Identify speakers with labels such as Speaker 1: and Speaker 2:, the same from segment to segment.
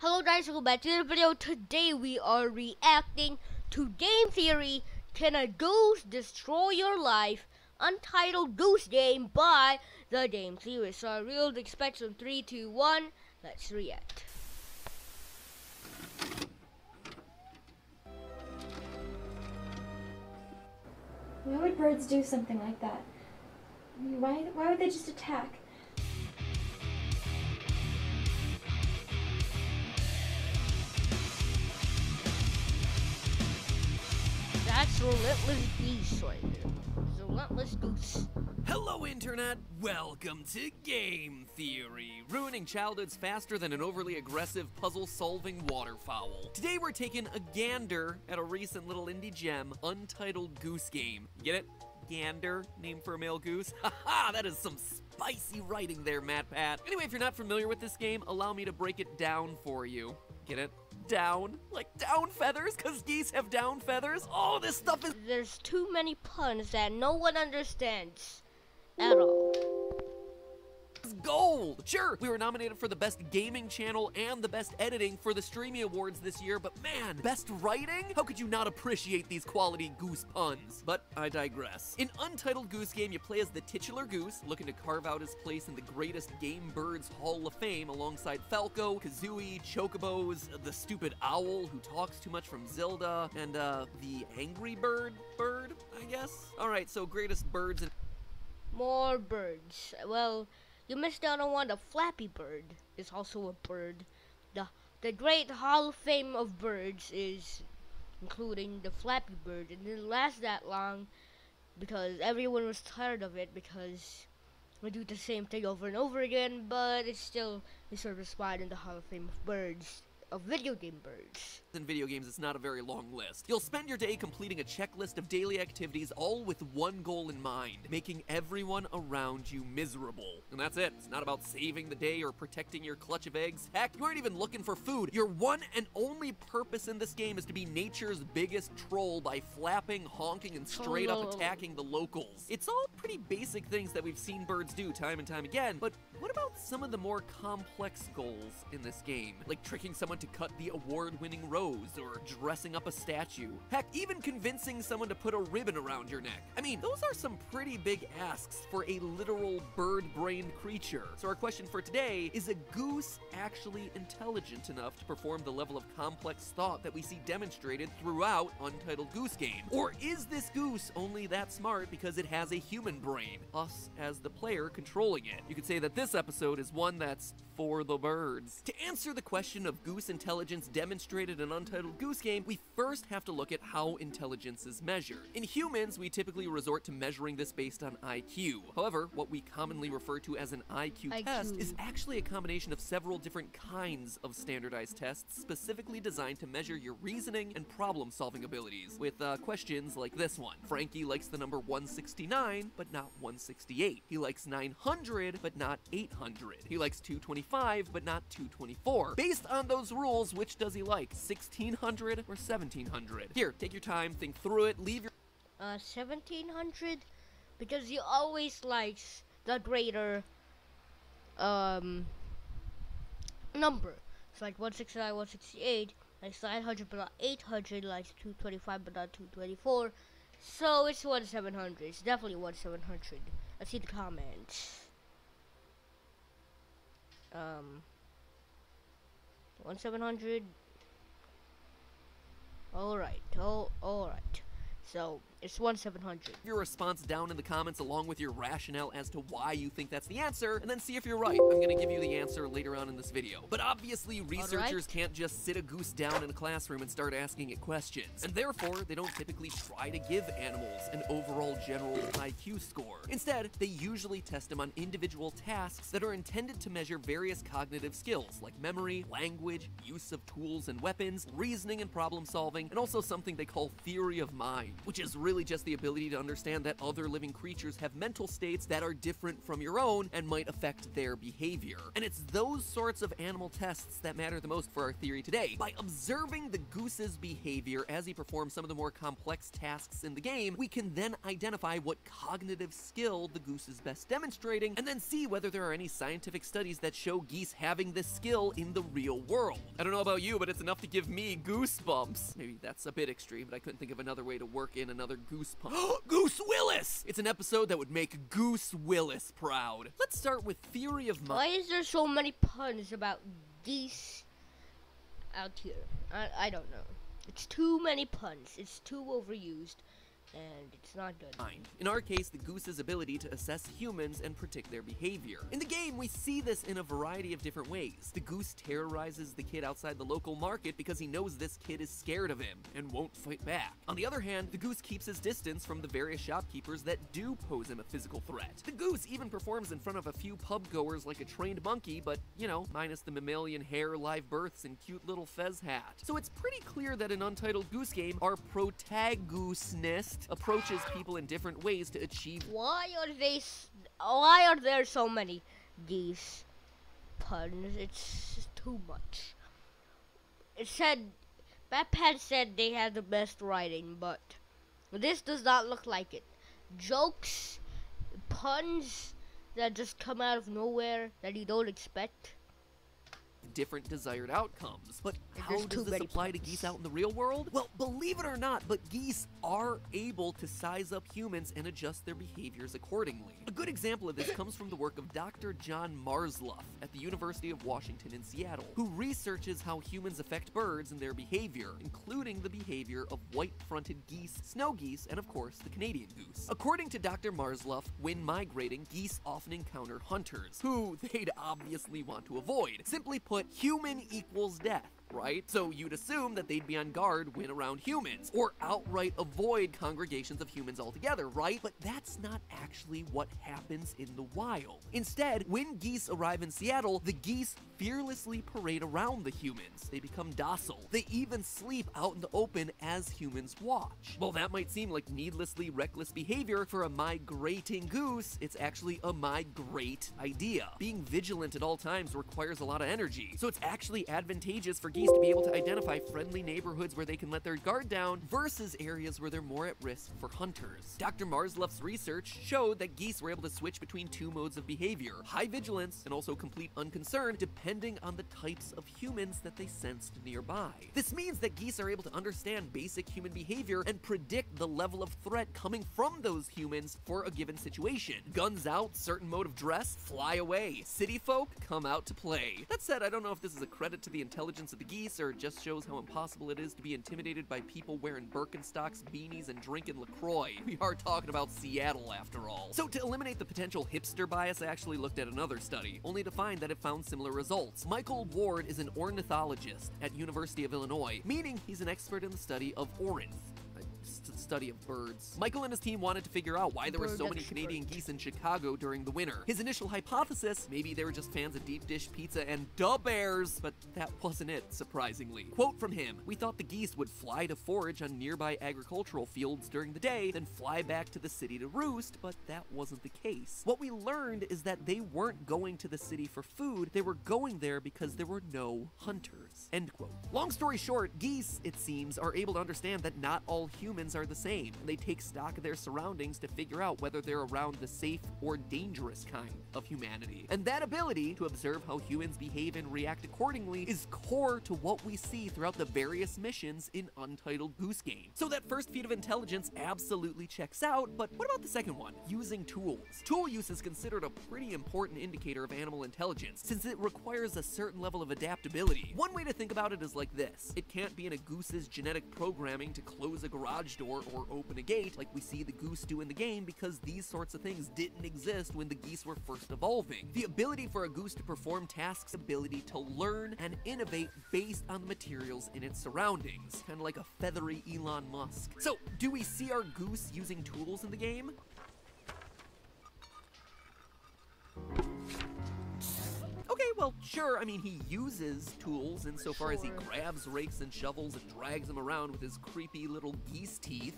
Speaker 1: Hello guys, welcome back to the video. Today we are reacting to Game Theory, Can a Goose Destroy Your Life? Untitled Goose Game by the Game Theory. So I really expect some 3, 2, 1. Let's react.
Speaker 2: Why would birds do something like that? I mean, why would they just attack?
Speaker 1: That's Relentless Beast right there. Relentless Goose.
Speaker 3: Hello Internet, welcome to Game Theory, ruining childhoods faster than an overly aggressive puzzle-solving waterfowl. Today we're taking a gander at a recent little indie gem, Untitled Goose Game. Get it? Gander, name for a male goose? Haha, that is some spicy writing there, MatPat. Anyway, if you're not familiar with this game, allow me to break it down for you. Get it? Down? Like down feathers? Cause geese have down feathers? Oh, this stuff is—
Speaker 1: There's too many puns that no one understands at all.
Speaker 3: gold! Sure, we were nominated for the Best Gaming Channel and the Best Editing for the Streamy Awards this year, but man, Best Writing? How could you not appreciate these quality goose puns? But I digress. In Untitled Goose Game, you play as the titular goose, looking to carve out his place in the greatest game birds Hall of Fame alongside Falco, Kazooie, Chocobos, the stupid owl who talks too much from Zelda, and the Angry Bird, I guess? Alright, so greatest birds and—
Speaker 1: More birds. Well, you missed out on one. The Flappy Bird is also a bird. The great Hall of Fame of birds is including the Flappy Bird. It didn't last that long because everyone was tired of it because we do the same thing over and over again, but it's still deserves a spot in the Hall of Fame of birds, of video game birds.
Speaker 3: In video games, it's not a very long list. You'll spend your day completing a checklist of daily activities, all with one goal in mind: making everyone around you miserable. And that's it. It's not about saving the day or protecting your clutch of eggs. Heck, you aren't even looking for food. Your one and only purpose in this game is to be nature's biggest troll by flapping, honking, and straight up attacking the locals. It's all pretty basic things that we've seen birds do time and time again, but what about some of the more complex goals in this game? Like tricking someone to cut the award-winning rose, or dressing up a statue. Heck, even convincing someone to put a ribbon around your neck. I mean, those are some pretty big asks for a literal bird-brained creature. So our question for today is: a goose actually intelligent enough to perform the level of complex thought that we see demonstrated throughout Untitled Goose Game? Or is this goose only that smart because it has a human brain, us as the player controlling it? You could say that this episode is one that's for the birds. To answer the question of goose intelligence demonstrated in Untitled Goose Game, we first have to look at how intelligence is measured. In humans, we typically resort to measuring this based on IQ. However, what we commonly refer to as an IQ test is actually a combination of several different kinds of standardized tests specifically designed to measure your reasoning and problem-solving abilities, with questions like this one. Frankie likes the number 169, but not 168. He likes 900, but not 800. He likes 225, but not 224. Based on those rules, which does he like? 1600 or 1700? Here, take your time, think through it, leave your
Speaker 1: 1700, because he always likes the greater number. It's like 169, 168, likes 900 but not 800, likes 225 but not 224. So it's 1700. It's definitely 1700. Let's see the comments. 1700. Alright, alright. So, it's 1700.
Speaker 3: Your response down in the comments along with your rationale as to why you think that's the answer, and then see if you're right. I'm gonna give you the answer later on in this video. But obviously, researchers can't just sit a goose down in a classroom and start asking it questions. And therefore, they don't typically try to give animals an overall general IQ score. Instead, they usually test them on individual tasks that are intended to measure various cognitive skills, like memory, language, use of tools and weapons, reasoning and problem solving, and also something they call theory of mind, which is really really just the ability to understand that other living creatures have mental states that are different from your own and might affect their behavior. And it's those sorts of animal tests that matter the most for our theory today. By observing the Goose's behavior as he performs some of the more complex tasks in the game, we can then identify what cognitive skill the Goose is best demonstrating, and then see whether there are any scientific studies that show geese having this skill in the real world. I don't know about you, but it's enough to give me goosebumps. Maybe that's a bit extreme, but I couldn't think of another way to work in another goosebump. Goose Willis! It's an episode that would make Goose Willis proud. Let's start with theory of
Speaker 1: Why is there so many puns about geese out here? I don't know. It's too many puns. It's too overused. And it's not good.
Speaker 3: In our case, the Goose's ability to assess humans and predict their behavior. In the game, we see this in a variety of different ways. The Goose terrorizes the kid outside the local market because he knows this kid is scared of him and won't fight back. On the other hand, the Goose keeps his distance from the various shopkeepers that do pose him a physical threat. The Goose even performs in front of a few pub goers like a trained monkey, but, you know, minus the mammalian hair, live births, and cute little fez hat. So it's pretty clear that in Untitled Goose Game, our protagonist approaches people in different ways to achieve.
Speaker 1: Why are there so many geese puns? It's too much. It said, Batpad said they had the best writing, but this does not look like it. Jokes, puns that just come out of nowhere that you don't expect.
Speaker 3: Different desired outcomes. But how
Speaker 1: There's
Speaker 3: does
Speaker 1: too
Speaker 3: this
Speaker 1: many
Speaker 3: apply to
Speaker 1: puns.
Speaker 3: geese out in the real world? Well, believe it or not, but geese are able to size up humans and adjust their behaviors accordingly. A good example of this comes from the work of Dr. John Marsluff at the University of Washington in Seattle, who researches how humans affect birds and their behavior, including the behavior of white-fronted geese, snow geese, and of course, the Canadian goose. According to Dr. Marsluff, when migrating, geese often encounter hunters, who they'd obviously want to avoid. Simply put, human equals death, right? So you'd assume that they'd be on guard when around humans, or outright avoid congregations of humans altogether, right? But that's not actually what happens in the wild. Instead, when geese arrive in Seattle, the geese fearlessly parade around the humans. They become docile. They even sleep out in the open as humans watch. While that might seem like needlessly reckless behavior for a migrating goose, it's actually a migrate idea. Being vigilant at all times requires a lot of energy, so it's actually advantageous for geese to be able to identify friendly neighborhoods where they can let their guard down versus areas where they're more at risk for hunters. Dr. Marsluff's research showed that geese were able to switch between two modes of behavior: high vigilance and also complete unconcern, depending on the types of humans that they sensed nearby. This means that geese are able to understand basic human behavior and predict the level of threat coming from those humans for a given situation. Guns out, certain mode of dress, fly away. City folk come out to play. That said, I don't know if this is a credit to the intelligence of the geese or just shows how impossible it is to be intimidated by people wearing Birkenstocks, beanies, and drinking LaCroix. We are talking about Seattle after all. So to eliminate the potential hipster bias, I actually looked at another study, only to find that it found similar results. Michael Ward is an ornithologist at University of Illinois, meaning he's an expert in the study of ornith. Study of birds. Michael and his team wanted to figure out why there were so many Canadian geese in Chicago during the winter. His initial hypothesis, maybe they were just fans of deep dish pizza and da bears, but that wasn't it, surprisingly. Quote from him: "We thought the geese would fly to forage on nearby agricultural fields during the day, then fly back to the city to roost, but that wasn't the case. What we learned is that they weren't going to the city for food, they were going there because there were no hunters." End quote. Long story short, geese, it seems, are able to understand that not all humans are the same, and they take stock of their surroundings to figure out whether they're around the safe or dangerous kind of humanity. And that ability to observe how humans behave and react accordingly is core to what we see throughout the various missions in Untitled Goose Game. So that first feat of intelligence absolutely checks out, but what about the second one? Using tools. Tool use is considered a pretty important indicator of animal intelligence, since it requires a certain level of adaptability. One way to think about it is like this: it can't be in a goose's genetic programming to close a garage door or open a gate like we see the goose do in the game, because these sorts of things didn't exist when the geese were first evolving. The ability for a goose to perform tasks, ability to learn and innovate based on the materials in its surroundings. Kind of like a feathery Elon Musk. So, do we see our goose using tools in the game? Okay, well, sure, I mean, he uses tools insofar as he grabs rakes and shovels and drags them around with his creepy little geese teeth.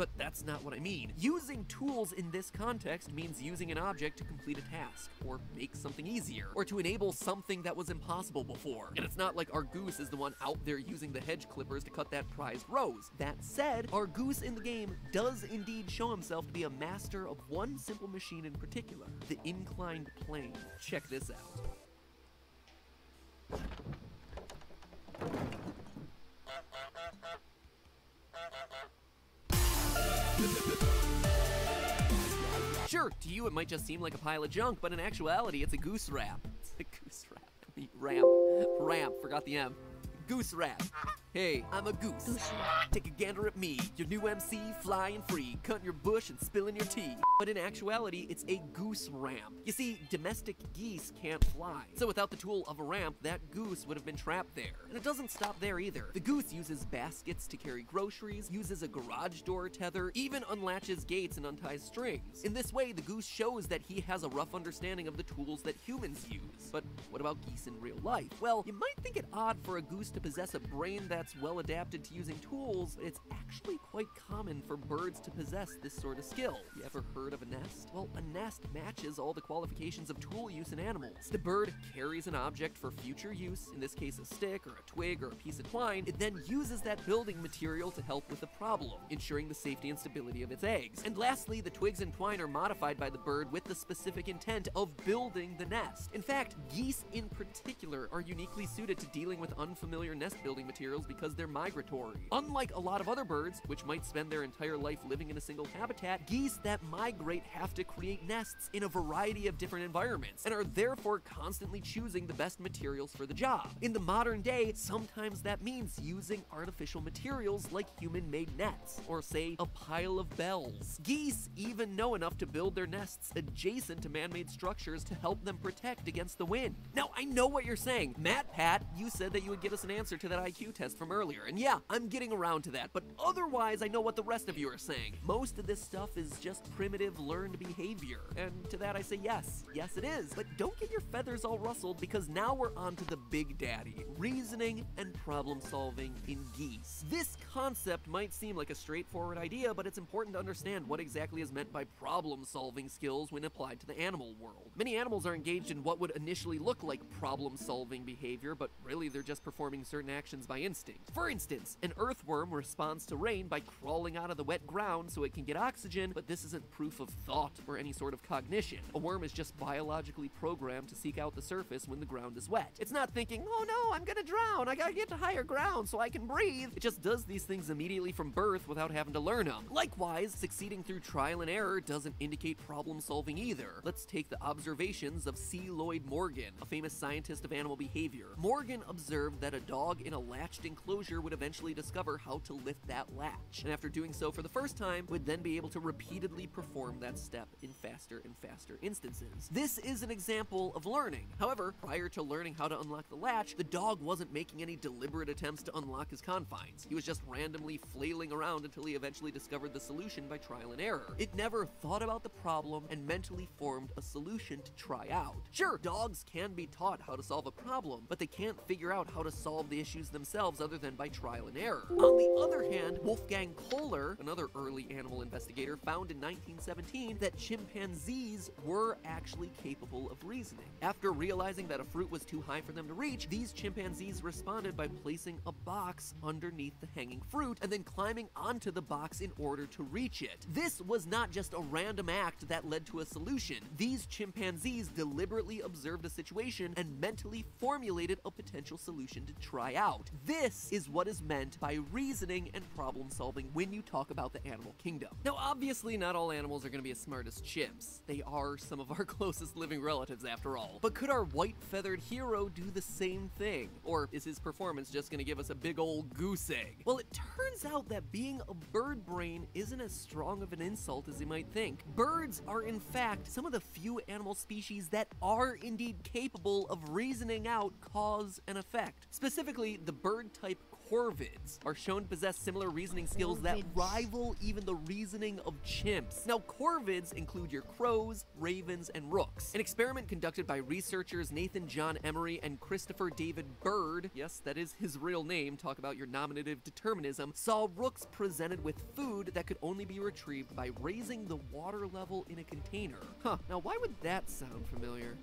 Speaker 3: but that's not what I mean. Using tools in this context means using an object to complete a task, or make something easier, or to enable something that was impossible before. And it's not like our Goose is the one out there using the hedge clippers to cut that prized rose. That said, our Goose in the game does indeed show himself to be a master of one simple machine in particular, the inclined plane. Check this out. Sure, to you it might just seem like a pile of junk, but in actuality it's a goose wrap. It's a goose wrap. Ramp, forgot the M. Goose wrap. Hey, I'm a goose. Take a gander at me, your new MC, flying free, cutting your bush and spilling your tea. But in actuality, it's a goose ramp. You see, domestic geese can't fly. So without the tool of a ramp, that goose would have been trapped there. And it doesn't stop there either. The goose uses baskets to carry groceries, uses a garage door tether, even unlatches gates and unties strings. In this way, the goose shows that he has a rough understanding of the tools that humans use. But what about geese in real life? Well, you might think it odd for a goose to possess a brain that's well adapted to using tools, but it's actually quite common for birds to possess this sort of skill. You ever heard of a nest? Well, a nest matches all the qualifications of tool use in animals. The bird carries an object for future use, in this case a stick or a twig or a piece of twine. It then uses that building material to help with the problem, ensuring the safety and stability of its eggs. And lastly, the twigs and twine are modified by the bird with the specific intent of building the nest. In fact, geese in particular are uniquely suited to dealing with unfamiliar nest building materials because they're migratory. Unlike a lot of other birds, which might spend their entire life living in a single habitat, geese that migrate have to create nests in a variety of different environments and are therefore constantly choosing the best materials for the job. In the modern day, sometimes that means using artificial materials like human-made nets, or say, a pile of bells. Geese even know enough to build their nests adjacent to man-made structures to help them protect against the wind. Now, I know what you're saying. Pat, you said that you would get us an answer to that IQ test from earlier, and yeah, I'm getting around to that, but otherwise I know what the rest of you are saying. Most of this stuff is just primitive learned behavior, and to that I say yes. Yes it is, but don't get your feathers all rustled because now we're on to the big daddy, reasoning and problem solving in geese. This concept might seem like a straightforward idea, but it's important to understand what exactly is meant by problem solving skills when applied to the animal world. Many animals are engaged in what would initially look like problem solving behavior, but really they're just performing certain actions by instinct. For instance, an earthworm responds to rain by crawling out of the wet ground so it can get oxygen, but this isn't proof of thought or any sort of cognition. A worm is just biologically programmed to seek out the surface when the ground is wet. It's not thinking, oh no, I'm gonna drown, I gotta get to higher ground so I can breathe. It just does these things immediately from birth without having to learn them. Likewise, succeeding through trial and error doesn't indicate problem solving either. Let's take the observations of C. Lloyd Morgan, a famous scientist of animal behavior. Morgan observed that a dog in a latched enclosure would eventually discover how to lift that latch, and after doing so for the first time, would then be able to repeatedly perform that step in faster and faster instances. This is an example of learning. However, prior to learning how to unlock the latch, the dog wasn't making any deliberate attempts to unlock his confines. He was just randomly flailing around until he eventually discovered the solution by trial and error. It never thought about the problem and mentally formed a solution to try out. Sure, dogs can be taught how to solve a problem, but they can't figure out how to solve the issues themselves other than by trial and error. On the other hand, Wolfgang Kohler, another early animal investigator, found in 1917 that chimpanzees were actually capable of reasoning. After realizing that a fruit was too high for them to reach, these chimpanzees responded by placing a box underneath the hanging fruit and then climbing onto the box in order to reach it. This was not just a random act that led to a solution. These chimpanzees deliberately observed a situation and mentally formulated a potential solution to try out. This is what is meant by reasoning and problem solving when you talk about the animal kingdom. Now, obviously, not all animals are going to be as smart as chimps. They are some of our closest living relatives after all. But could our white-feathered hero do the same thing? Or is his performance just going to give us a big old goose egg? Well, it turns out that being a bird brain isn't as strong of an insult as you might think. Birds are, in fact, some of the few animal species that are indeed capable of reasoning out cause and effect. Specifically, the bird type corvids are shown to possess similar reasoning skills that
Speaker 1: Corvids.
Speaker 3: rival even the reasoning of chimps. Now, corvids include your crows, ravens, and rooks. An experiment conducted by researchers Nathan John Emery and Christopher David Bird, yes, that is his real name, talk about your nominative determinism, saw rooks presented with food that could only be retrieved by raising the water level in a container. Huh, now why would that sound familiar?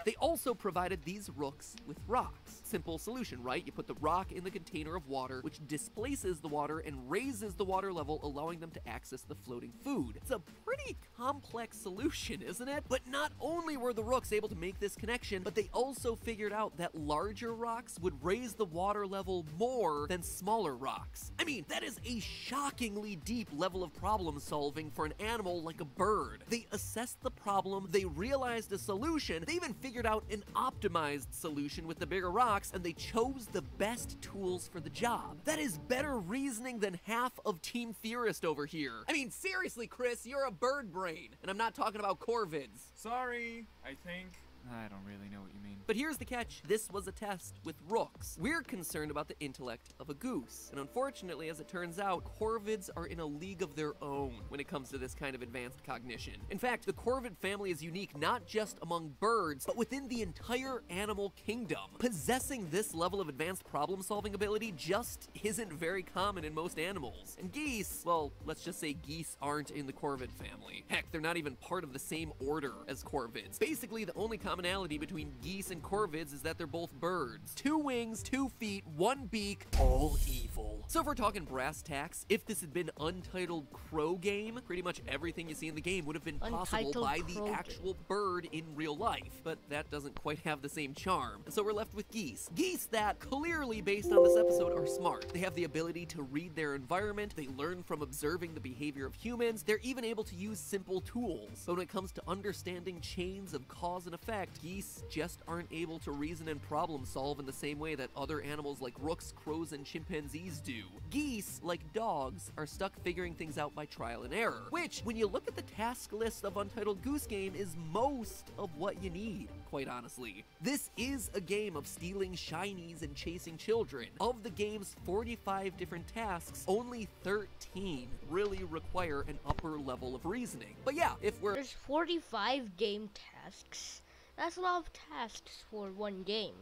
Speaker 3: They also provided these rooks with rocks. Simple solution, right? You put the rock in the container of water, which displaces the water and raises the water level, allowing them to access the floating food. It's a pretty complex solution, isn't it? But not only were the rooks able to make this connection, but they also figured out that larger rocks would raise the water level more than smaller rocks. I mean, that is a shockingly deep level of problem solving for an animal like a bird. They assessed the problem, they realized a solution, they even figured out an optimized solution with the bigger rocks, and they chose the best tools for the job. That is better reasoning than half of Team Theorist over here. I mean, seriously, Chris, you're a bird brain, and I'm not talking about corvids.
Speaker 4: Sorry, I think. I don't really know what you mean.
Speaker 3: But here's the catch. This was a test with rooks. We're concerned about the intellect of a goose. And unfortunately, as it turns out, corvids are in a league of their own when it comes to this kind of advanced cognition. In fact, the corvid family is unique not just among birds, but within the entire animal kingdom. Possessing this level of advanced problem-solving ability just isn't very common in most animals. And geese, well, let's just say geese aren't in the corvid family. Heck, they're not even part of the same order as corvids. Basically, the only commonality between geese and corvids is that they're both birds. 2 wings, 2 feet, 1 beak, all evil. So if we're talking brass tacks, if this had been Untitled Crow Game, pretty much everything you see in the game would have been possible
Speaker 1: Untitled
Speaker 3: by
Speaker 1: Crow
Speaker 3: the
Speaker 1: Game.
Speaker 3: actual bird in real life. But that doesn't quite have the same charm. And so we're left with geese. Geese that, clearly based on this episode, are smart. They have the ability to read their environment, they learn from observing the behavior of humans, they're even able to use simple tools. But when it comes to understanding chains of cause and effect, geese just aren't able to reason and problem solve in the same way that other animals like rooks, crows, and chimpanzees do. Geese, like dogs, are stuck figuring things out by trial and error, which, when you look at the task list of Untitled Goose Game, is most of what you need, quite honestly. This is a game of stealing shinies and chasing children. Of the game's 45 different tasks, only 13 really require an upper level of reasoning. But yeah, if we're
Speaker 1: There's 45 game tasks. That's a lot of tasks for one game.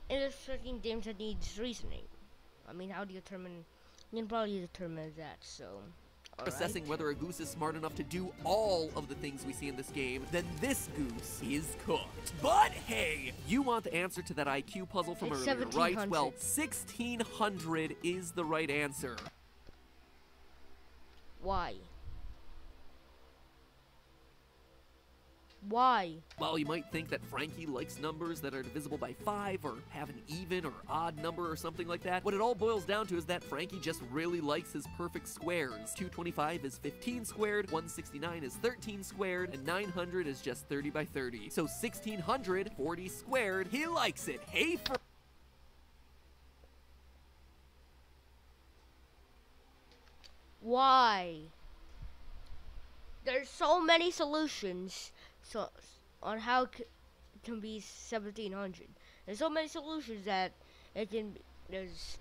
Speaker 1: And there's certain games that needs reasoning. I mean, how do you determine? You can probably determine that, so.
Speaker 3: assessing whether a goose is smart enough to do all of the things we see in this game, then this goose is cooked. But hey, you want the answer to that IQ puzzle from
Speaker 1: It's
Speaker 3: earlier, right?
Speaker 1: 1700.
Speaker 3: Well, 1600 is the right answer.
Speaker 1: Why? Why?
Speaker 3: Well, you might think that Frankie likes numbers that are divisible by 5 or have an even or odd number or something like that. What it all boils down to is that Frankie just really likes his perfect squares. 225 is 15 squared, 169 is 13 squared, and 900 is just 30 by 30. So 1600, 40 squared, he likes it. Hey,
Speaker 1: Why? There's so many solutions on how it can be 1700. There's so many solutions that it can be, there's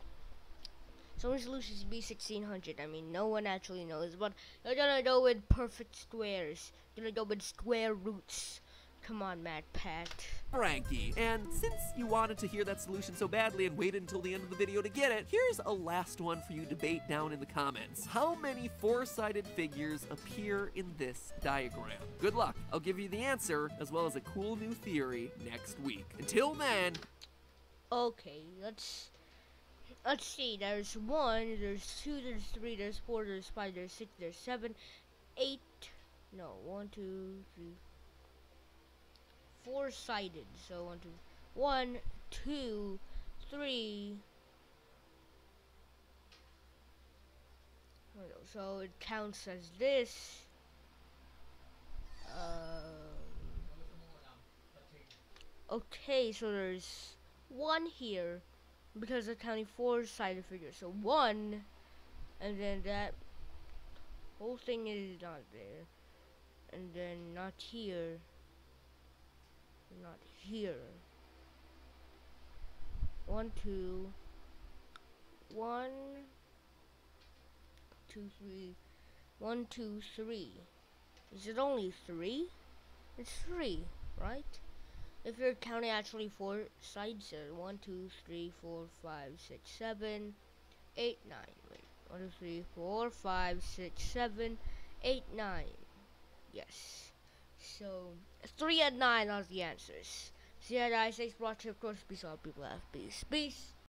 Speaker 1: so many solutions to be 1600. I mean, no one actually knows, but you're gonna go with perfect squares. You're gonna go with square roots. Come on, Matt Pat.
Speaker 3: Frankie. And since you wanted to hear that solution so badly and waited until the end of the video to get it, here's a last one for you to debate down in the comments. How many 4-sided figures appear in this diagram? Good luck. I'll give you the answer, as well as a cool new theory next week. Until then...
Speaker 1: Okay, let's see. There's 1, there's 2, there's 3, there's 4, there's 5, there's 6, there's 7, 8. No, 1, 2, 3. 4-sided. So 1, 2, 3. So it counts as this. Okay, so there's 1 here because they're counting 4-sided figures. So 1, and then that whole thing is not there, and then not here. not here. 1, 2, 1, 2, 3, 1, 2, 3. Is it only 3? It's 3, right? If you're counting actually 4 sides, 1, 2, 3, 4, 5, 6, 7, 8, 9. Wait, 1, 2, 3, 4, 5, 6, 7, 8, 9. Yes. So 3 and 9 are the answers. See you guys. Thanks for watching. Of course, peace out, people. Peace. Peace.